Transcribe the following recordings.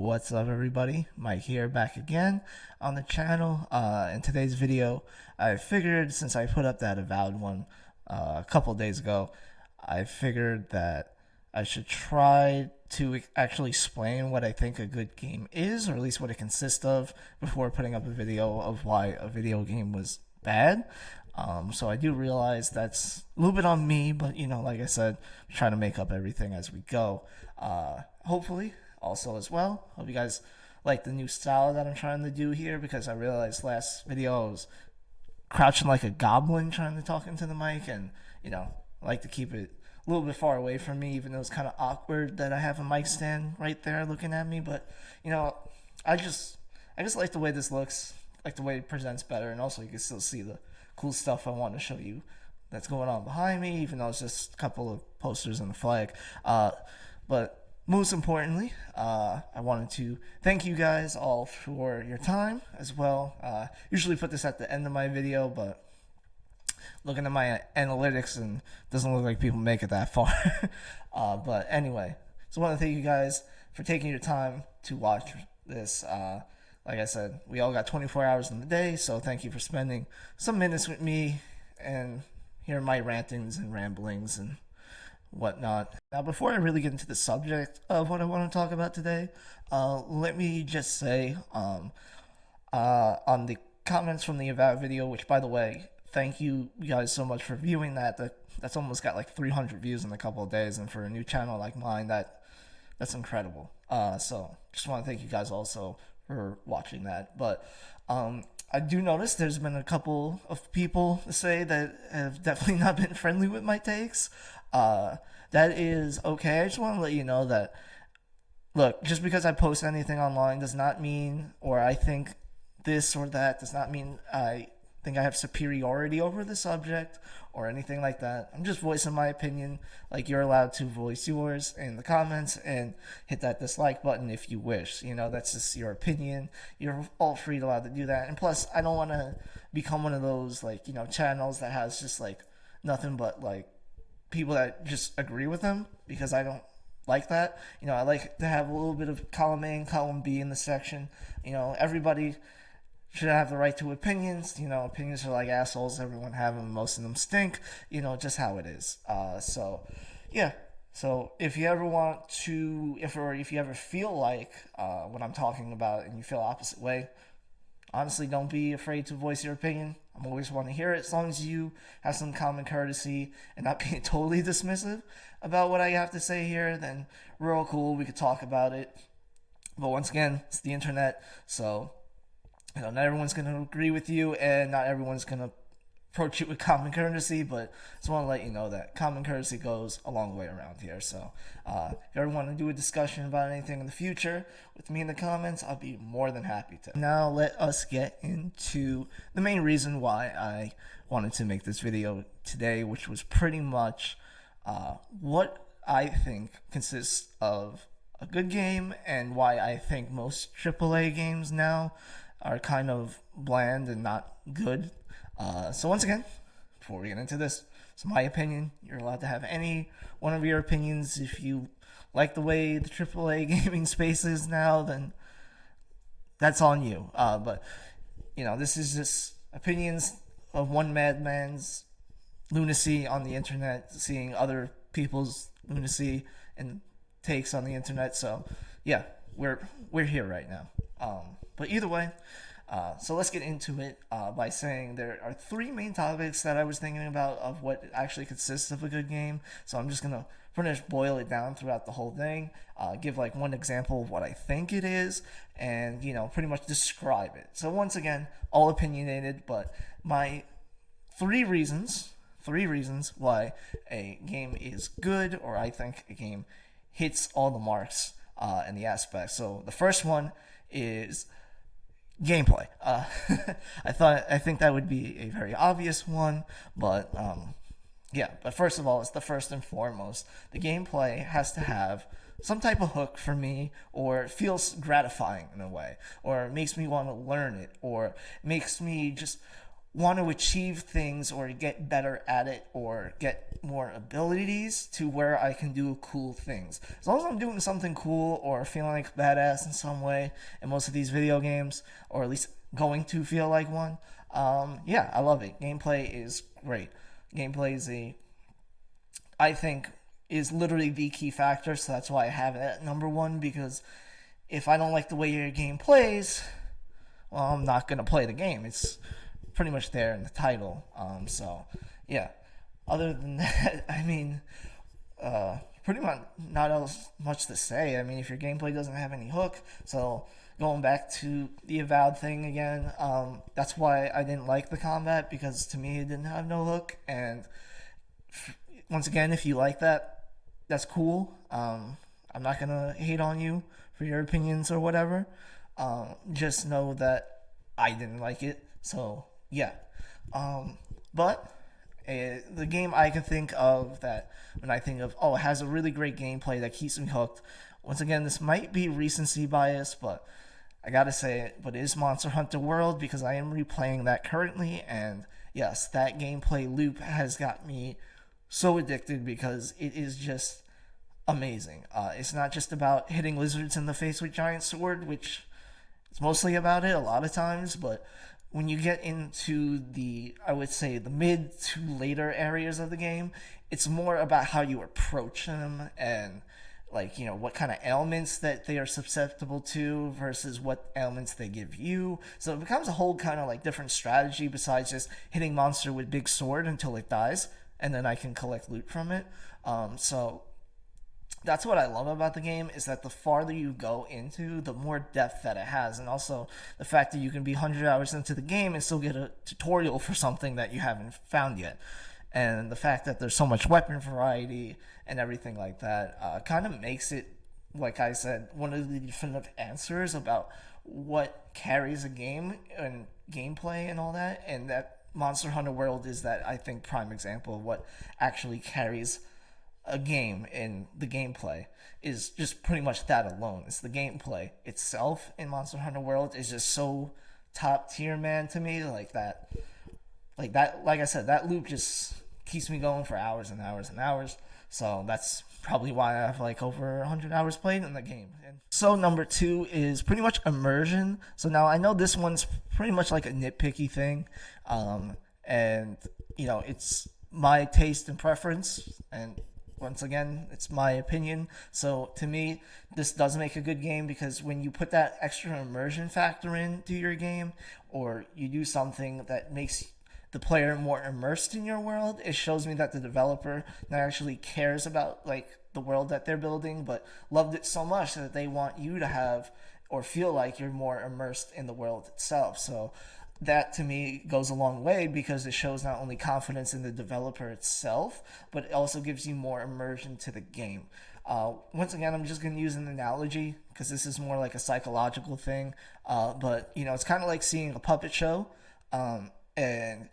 What's up, everybody? Mike here, back again on the channel. In today's video, I figured since I put up that Avowed one a couple days ago, I figured that I should try to actually explain what I think a good game is, or at least what it consists of, before putting up a video of why a video game was bad. So I do realize that's a little bit on me, but like I said, I'm trying to make up everything as we go. Hopefully, also as well. Hope you guys like the new style that I'm trying to do here, because I realized last video I was crouching like a goblin trying to talk into the mic, and I like to keep it a little bit far away from me, even though it's kind of awkward that I have a mic stand right there looking at me. But I just like the way this looks, like the way it presents better, and also you can still see the cool stuff I want to show you that's going on behind me, even though it's just a couple of posters and a flag. But most importantly, I wanted to thank you guys all for your time as well. Usually put this at the end of my video, but looking at my analytics, and doesn't look like people make it that far. But anyway, so I want to thank you guys for taking your time to watch this. Like I said, we all got 24 hours in the day, so thank you for spending some minutes with me and hearing my rantings and ramblings and whatnot. Now, before I really get into the subject of what I want to talk about today, let me just say, on the comments from the Avowed video, which, by the way, thank you guys so much for viewing that. That's almost got like 300 views in a couple of days, and for a new channel like mine, that's incredible. So just want to thank you guys also for watching that. But I do notice there's been a couple of people say that have definitely not been friendly with my takes. That is okay. I just want to let you know that, look, just because I post anything online does not mean, or I think this or that, does not mean I think I have superiority over the subject or anything like that. I'm just voicing my opinion, like you're allowed to voice yours in the comments and hit that dislike button if you wish. That's just your opinion. You're all free to allowed to do that. And plus, I don't want to become one of those channels that has just like nothing but like people that just agree with them, because I don't like that. I like to have a little bit of column A and column B in the section. Everybody should have the right to opinions. Opinions are like assholes. Everyone have them. Most of them stink. Just how it is. So, yeah. So if you ever want to, if you ever feel like what I'm talking about and you feel opposite way, honestly, don't be afraid to voice your opinion. I'm always want to hear it, as long as you have some common courtesy and not being totally dismissive about what I have to say here. Then we're all cool. We could talk about it. But once again, it's the internet, so not everyone's going to agree with you, and not everyone's going to approach it with common courtesy, but just want to let you know that common courtesy goes a long way around here. So if you ever want to do a discussion about anything in the future with me in the comments, I'll be more than happy to. Now let us get into the main reason why I wanted to make this video today, which was pretty much what I think consists of a good game, and why I think most AAA games now are kind of bland and not good. So once again, before we get into this, it's my opinion. You're allowed to have any one of your opinions. If you like the way the AAA gaming space is now, then that's on you. But this is just opinions of one madman's lunacy on the internet, seeing other people's lunacy and takes on the internet. So yeah, we're here right now. But either way, so let's get into it by saying there are three main topics that I was thinking about of what actually consists of a good game. So I'm just going to pretty much boil it down throughout the whole thing, give like one example of what I think it is, and pretty much describe it. So once again, all opinionated, but my three reasons why a game is good, or I think a game hits all the marks and the aspects. So the first one is gameplay. I think that would be a very obvious one, but yeah. But first of all, it's the first and foremost. The gameplay has to have some type of hook for me, or it feels gratifying in a way, or it makes me want to learn it, or makes me just want to achieve things or get better at it or get more abilities to where I can do cool things. As long as I'm doing something cool or feeling like badass in some way in most of these video games, or at least going to feel like one, yeah, I love it. Gameplay is great. Gameplay is I think, is literally the key factor, so that's why I have it at number one, because if I don't like the way your game plays, well, I'm not gonna play the game. It's pretty much there in the title. So yeah. Other than that, I mean, pretty much not else much to say. I mean, if your gameplay doesn't have any hook, so going back to the Avowed thing again, that's why I didn't like the combat, because to me it didn't have no hook. And once again, if you like that, that's cool. I'm not gonna hate on you for your opinions or whatever. Just know that I didn't like it. So yeah. But the game I can think of that when I think of, oh, it has a really great gameplay that keeps me hooked. Once again, this might be recency bias, but I gotta say it. But it is Monster Hunter World, because I am replaying that currently, and yes, that gameplay loop has got me so addicted because it is just amazing. It's not just about hitting lizards in the face with giant sword, which it's mostly about it a lot of times, but when you get into the, I would say, the mid to later areas of the game, it's more about how you approach them and, like, you know, what kind of ailments that they are susceptible to versus what ailments they give you. So it becomes a whole kind of like different strategy besides just hitting monster with big sword until it dies, and then I can collect loot from it. So that's what I love about the game, is that the farther you go into, the more depth that it has, and also the fact that you can be 100 hours into the game and still get a tutorial for something that you haven't found yet, and the fact that there's so much weapon variety and everything like that kind of makes it, like I said, one of the definitive answers about what carries a game and gameplay and all that, and that Monster Hunter World is that, I think, prime example of what actually carries a game in the gameplay. Is just pretty much that alone. It's the gameplay itself in Monster Hunter World is just so top tier, man, to me. Like I said, that loop just keeps me going for hours and hours and hours. So that's probably why I have like over 100 hours played in the game. And so number two is pretty much immersion. So now I know this one's pretty much like a nitpicky thing, and you know, it's my taste and preference, and once again, it's my opinion. So to me, this does make a good game, because when you put that extra immersion factor into your game, or you do something that makes the player more immersed in your world, it shows me that the developer not actually cares about like the world that they're building, but loved it so much that they want you to have or feel like you're more immersed in the world itself. So that to me goes a long way, because it shows not only confidence in the developer itself, but it also gives you more immersion to the game. Once again, I'm just going to use an analogy because this is more like a psychological thing. But you know, it's kind of like seeing a puppet show, and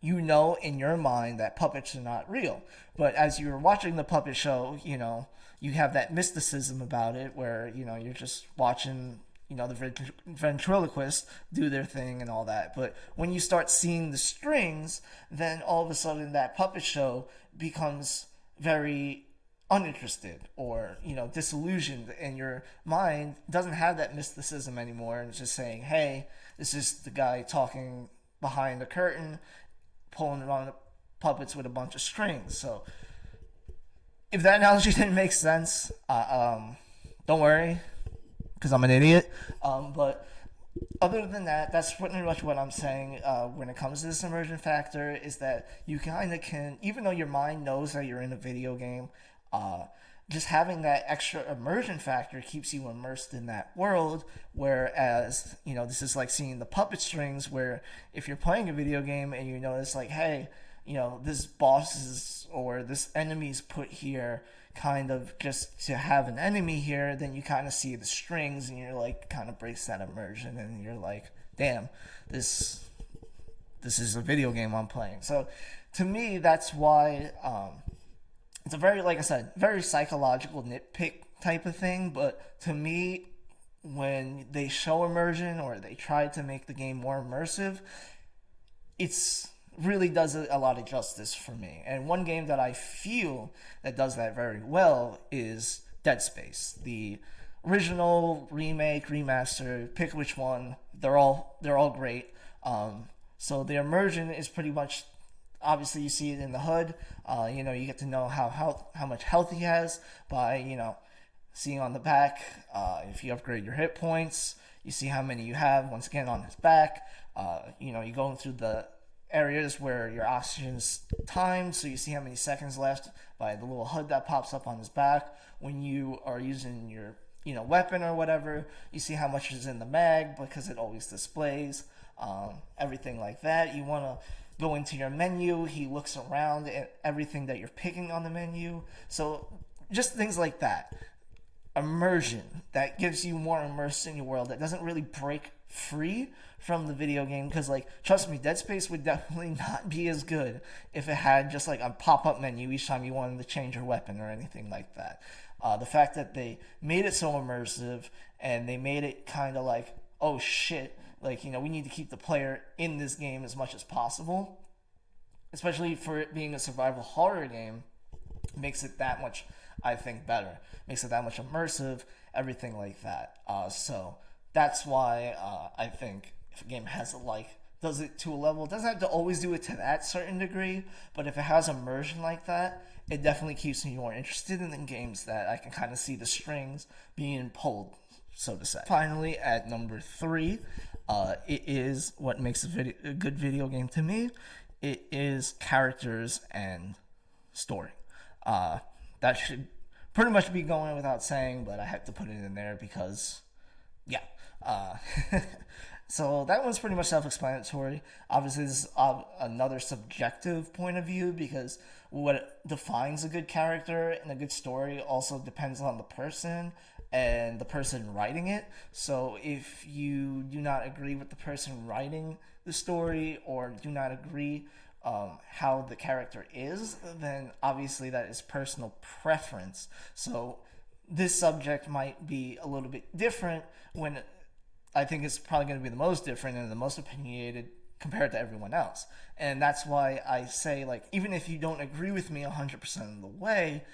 you know in your mind that puppets are not real. But as you're watching the puppet show, you know, you have that mysticism about it where, you know, you're just watching, you know, the ventriloquists do their thing and all that. But when you start seeing the strings, then all of a sudden that puppet show becomes very uninterested, or, you know, disillusioned, and your mind doesn't have that mysticism anymore, and it's just saying, hey, this is the guy talking behind the curtain, pulling on the puppets with a bunch of strings. So if that analogy didn't make sense, don't worry, because I'm an idiot. But other than that, that's pretty much what I'm saying when it comes to this immersion factor, is that you kind of can, even though your mind knows that you're in a video game, just having that extra immersion factor keeps you immersed in that world. Whereas, you know, this is like seeing the puppet strings, where if you're playing a video game and you notice, like, hey, you know, this boss is, or this enemy's put here kind of just to have an enemy here, then you kind of see the strings and you're like, kind of breaks that immersion, and you're like, damn, this is a video game I'm playing. So to me, that's why it's a very, like I said, very psychological nitpick type of thing. But to me, when they show immersion or they try to make the game more immersive, it's really does a lot of justice for me. And one game that I feel that does that very well is Dead Space. The original, remake, remaster, pick which one. They're all great. So the immersion is pretty much, obviously you see it in the hood. You get to know how much health he has by seeing on the back. If you upgrade your hit points, you see how many you have once again on his back. You go through the areas where your oxygen's timed, so you see how many seconds left by the little HUD that pops up on his back. When you are using your weapon or whatever, you see how much is in the mag because it always displays everything like that. You want to go into your menu, he looks around at everything that you're picking on the menu. So just things like that. Immersion that gives you more immersed in your world, that doesn't really break free from the video game, because trust me, Dead Space would definitely not be as good if it had just a pop-up menu each time you wanted to change your weapon or anything like that. The fact that they made it so immersive and they made it kind of oh shit, we need to keep the player in this game as much as possible, especially for it being a survival horror game, makes it that much, I think, better. Makes it that much immersive, everything like that. So that's why I think if a game has does it to a level, it doesn't have to always do it to that certain degree, but if it has immersion like that, it definitely keeps me more interested in the games that I can kind of see the strings being pulled, so to say. Finally, at number 3, it is what makes a good video game to me. It is characters and story. That should pretty much be going without saying, but I have to put it in there because, yeah. So that one's pretty much self-explanatory. Obviously, this is another subjective point of view, because what defines a good character and a good story also depends on the person and the person writing it. So if you do not agree with the person writing the story, or do not agree how the character is, then obviously that is personal preference. So this subject might be a little bit different, when I think it's probably going to be the most different and the most opinionated compared to everyone else. And that's why I say, even if you don't agree with me 100% of the way,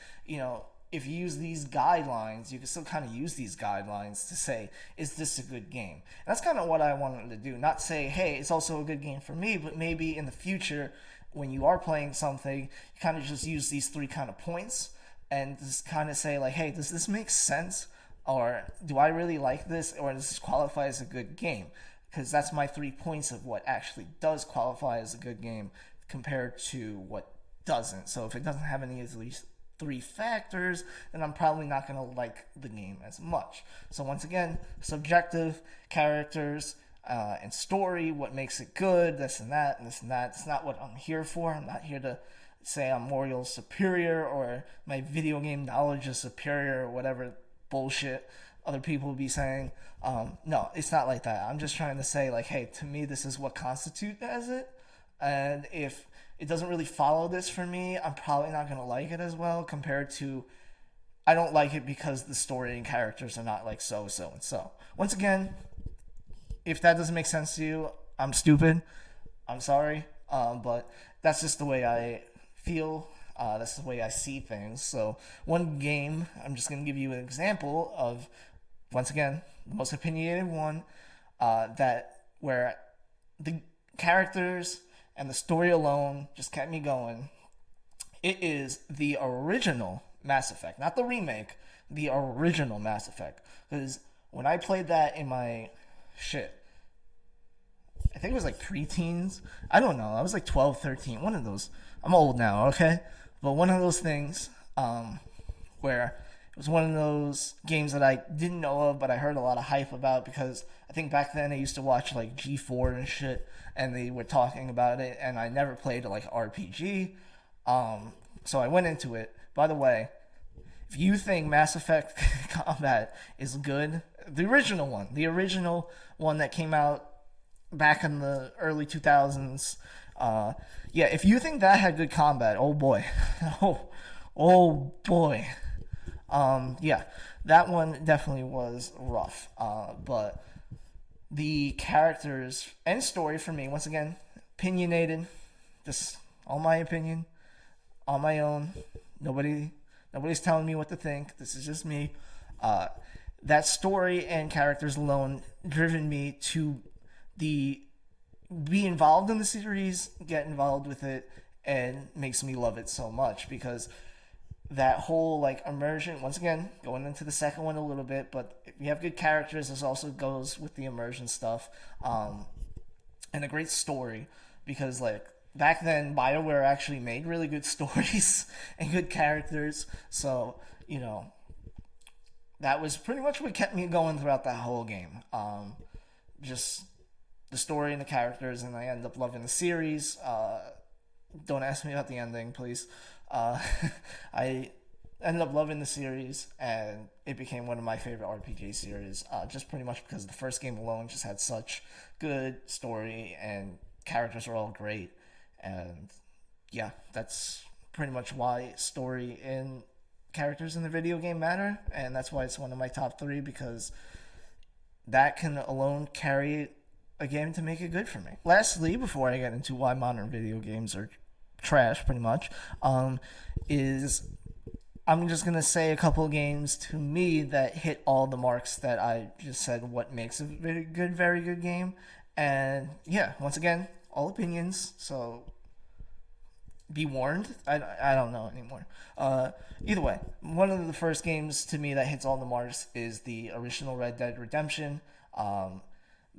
if you use these guidelines, you can still kind of use these guidelines to say, is this a good game? And that's kind of what I wanted to do. Not say, hey, it's also a good game for me, but maybe in the future, when you are playing something, you kind of just use these 3 kind of points and just kind of say, hey, does this make sense? Or do I really like this? Or does this qualify as a good game? Because that's my 3 points of what actually does qualify as a good game compared to what doesn't. So if it doesn't have any of these 3 factors, then I'm probably not going to like the game as much. So once again, subjective, characters, and story, what makes it good, this and that, and this and that. It's not what I'm here for. I'm not here to say I'm moral superior, or my video game knowledge is superior, or whatever bullshit other people will be saying. No, it's not like that. I'm just trying to say, hey, to me, this is what constitutes as it. And if it doesn't really follow this for me, I'm probably not going to like it as well, compared to I don't like it because the story and characters are not so and so. Once again, if that doesn't make sense to you, I'm stupid. I'm sorry. But that's just the way I feel. That's the way I see things. So one game, I'm just going to give you an example of, once again, the most opinionated one, where the characters and the story alone just kept me going. It is the original Mass Effect, not the remake, the original Mass Effect. Because when I played that in my I think it was preteens. I don't know. I was 12, 13. One of those. I'm old now, okay? But one of those things where it was one of those games that I didn't know of, but I heard a lot of hype about, because I think back then I used to watch G4 and shit, and they were talking about it, and I never played RPG. So I went into it. By the way, if you think Mass Effect combat is good, the original one that came out back in the early 2000s, if you think that had good combat, oh boy, oh boy, that one definitely was rough. But the characters and story for me, once again, opinionated, just all my opinion, on my own. Nobody, nobody's telling me what to think. This is just me. Uh, that story and characters alone driven me to the be involved in the series, get involved with it, and makes me love it so much because that whole like immersion. Once again, going into the second one a little bit, but if you have good characters, this also goes with the immersion stuff, and a great story because like back then BioWare actually made really good stories and good characters. So you know that was pretty much what kept me going throughout that whole game. Just the story and the characters, and I ended up loving the series. Don't ask me about the ending, please. Uh, I ended up loving the series, and it became one of my favorite RPG series. Just pretty much because the first game alone just had such good story, and characters were all great. And yeah, that's pretty much why story and characters in the video game matter, and that's why it's one of my top three because that can alone carry a game to make it good for me. Lastly, before I get into why modern video games are trash, pretty much, is I'm just gonna say a couple of games to me that hit all the marks that I just said. What makes a very good game, and yeah, once again, all opinions. So be warned. I don't know anymore. Either way, one of the first games to me that hits all the marks is the original Red Dead Redemption.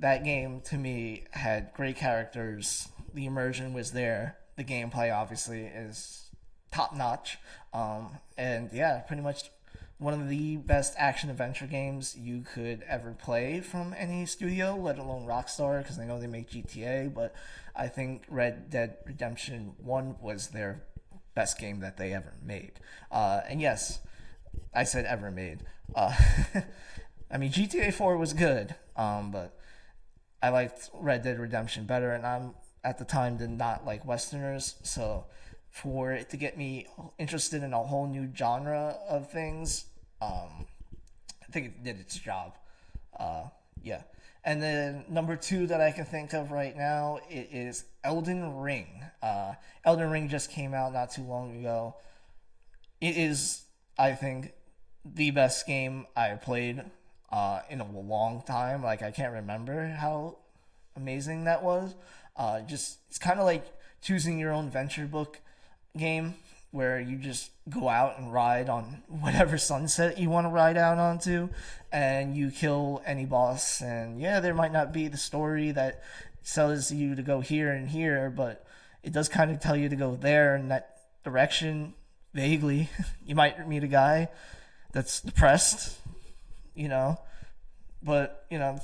That game to me had great characters. The immersion was there. The gameplay obviously is top notch. And yeah, pretty much one of the best action adventure games you could ever play from any studio, let alone Rockstar, because I know they make GTA, but I think Red Dead Redemption 1 was their best game that they ever made. And yes, I said ever made. I mean, GTA 4 was good, but I liked Red Dead Redemption better, and I'm at the time did not like Westerners, so for it to get me interested in a whole new genre of things, I think it did its job. Yeah. And then number two that I can think of right now it is Elden Ring. Elden Ring just came out not too long ago. It is, I think, the best game I played in a long time. Like I can't remember how amazing that was. Just it's kind of like choosing your own venture book game where you just go out and ride on whatever sunset you want to ride out onto and you kill any boss, and yeah, there might not be the story that tells you to go here and here, but it does kind of tell you to go there in that direction vaguely. You might meet a guy that's depressed, you know, but you know,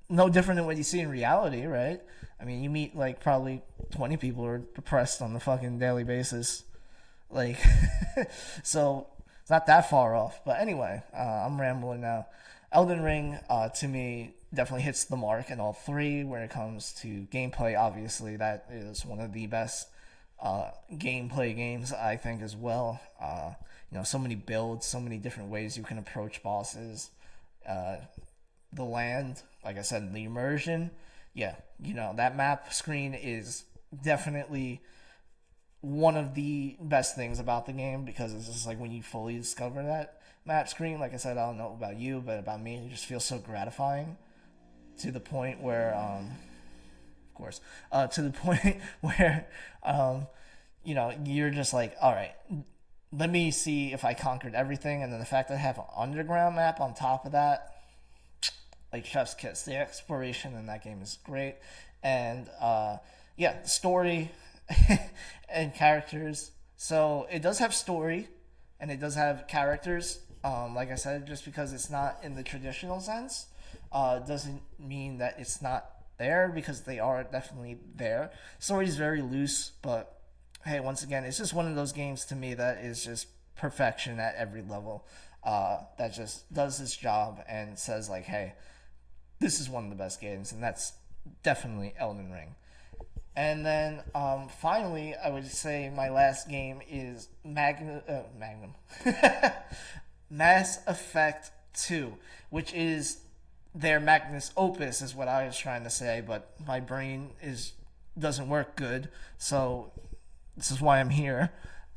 no different than what you see in reality, right? I mean, you meet like probably 20 people who are depressed on the fucking daily basis. Like, so it's not that far off. But anyway, I'm rambling now. Elden Ring, to me, definitely hits the mark in all three when it comes to gameplay. Obviously, that is one of the best gameplay games, I think, as well. You know, so many builds, so many different ways you can approach bosses. The land, like I said, the immersion. Yeah, you know, that map screen is definitely one of the best things about the game because it's just like when you fully discover that map screen, like I said, I don't know about you, but about me, it just feels so gratifying to the point where, of course, to the point where, you know, you're just like, all right, let me see if I conquered everything. And then the fact that I have an underground map on top of that, like chef's kiss. The exploration in that game is great, and yeah, the story and characters. So it does have story, and it does have characters. Like I said, just because it's not in the traditional sense, doesn't mean that it's not there because they are definitely there. Story is very loose, but hey, once again, it's just one of those games to me that is just perfection at every level. That just does its job and says like, hey, this is one of the best games, and that's definitely Elden Ring. And then finally, I would say my last game is Magnum. Mass Effect 2, which is their magnus opus, is what I was trying to say, but my brain is doesn't work good. So this is why I'm here.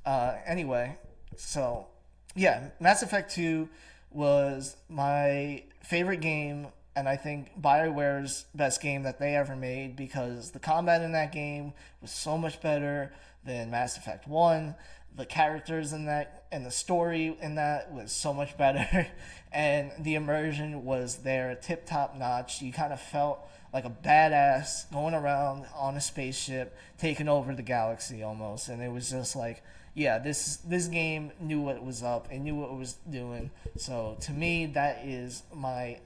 Anyway, so yeah, Mass Effect 2 was my favorite game, and I think BioWare's best game that they ever made, because the combat in that game was so much better than Mass Effect 1. The characters in that and the story in that was so much better, and the immersion was there, tip top notch. You kind of felt like a badass going around on a spaceship, taking over the galaxy almost, and it was just like, yeah, this game knew what was up and knew what it was doing. So to me, that is my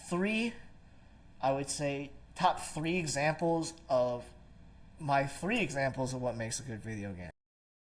three, I would say, top three examples of what makes a good video game.